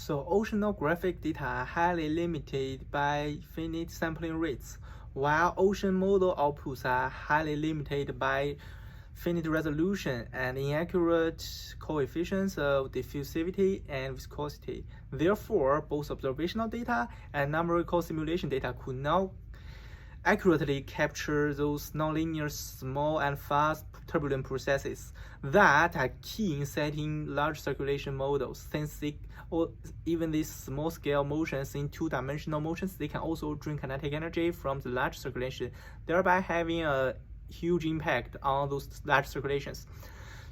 So oceanographic data are highly limited by finite sampling rates, while ocean model outputs are highly limited by finite resolution and inaccurate coefficients of diffusivity and viscosity. Therefore, both observational data and numerical simulation data could not accurately capture those nonlinear, small, and fast turbulent processes that are key in setting large circulation models. Since even these small-scale motions in two-dimensional motions, they can also drain kinetic energy from the large circulation, thereby having a huge impact on those large circulations.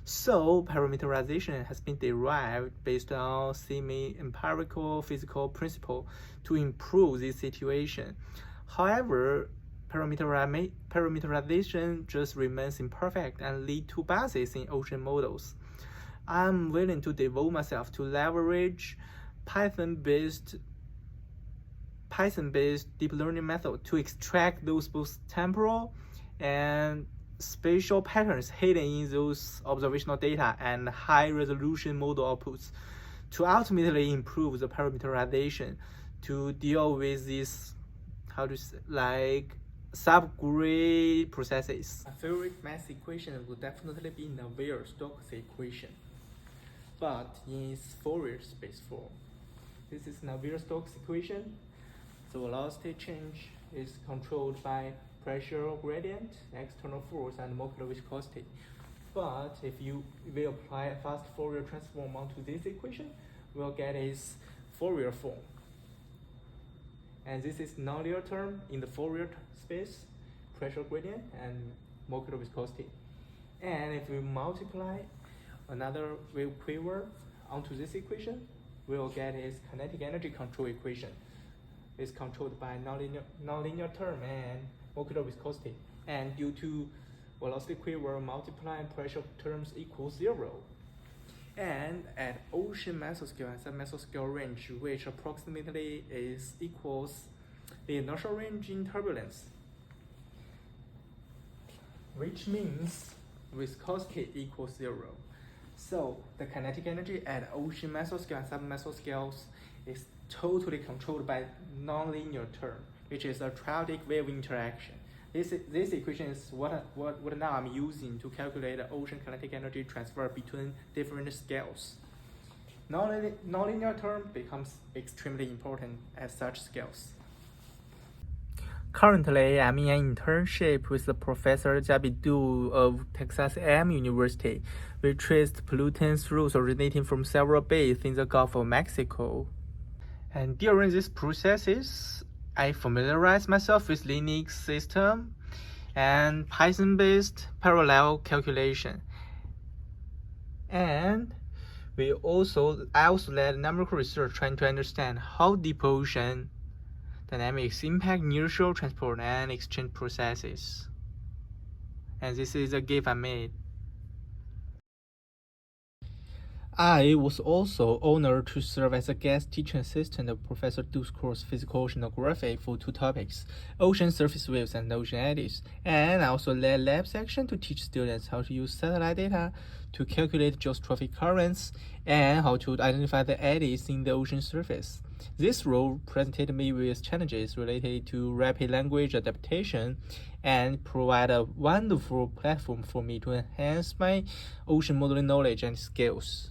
So parameterization has been derived based on semi-empirical physical principle to improve this situation. However, parameterization just remains imperfect and lead to biases in ocean models. I'm willing to devote myself to leverage Python-based deep learning method to extract those both temporal and spatial patterns hidden in those observational data and high-resolution model outputs to ultimately improve the parameterization to deal with these, subgrid processes. A favorite math equation would definitely be Navier-Stokes equation, but in its Fourier space form. This is Navier-Stokes equation. The velocity change is controlled by pressure gradient, external force, and molecular viscosity. But if we apply a fast Fourier transform onto this equation, we'll get its Fourier form. And this is nonlinear term in the Fourier space, pressure gradient, and molecular viscosity. And if we multiply another wave quiver onto this equation, we'll get its kinetic energy control equation. It's controlled by nonlinear term and molecular viscosity. And due to velocity quiver multiplying pressure terms equals 0. And at ocean mesoscale and submesoscale range, which approximately equals the inertial range in turbulence, which means viscosity equals 0. So the kinetic energy at ocean mesoscale and submesoscales is totally controlled by nonlinear term, which is a triadic wave interaction. This equation is what now I'm using to calculate the ocean kinetic energy transfer between different scales. Nonlinear term becomes extremely important at such scales. Currently, I'm in an internship with Professor Jabidu of Texas A&M University. We traced pollutants routes originating from several bays in the Gulf of Mexico. And during these processes, I familiarized myself with Linux system and Python-based parallel calculation. And I also led numerical research trying to understand how deep ocean dynamics impact inertial transport and exchange processes. And this is a gift I made. I was also honored to serve as a guest teaching assistant of Professor Du's course Physical Oceanography for 2 topics, ocean surface waves and ocean eddies, and I also led lab section to teach students how to use satellite data to calculate geostrophic currents and how to identify the eddies in the ocean surface. This role presented me with challenges related to rapid language adaptation and provide a wonderful platform for me to enhance my ocean modeling knowledge and skills.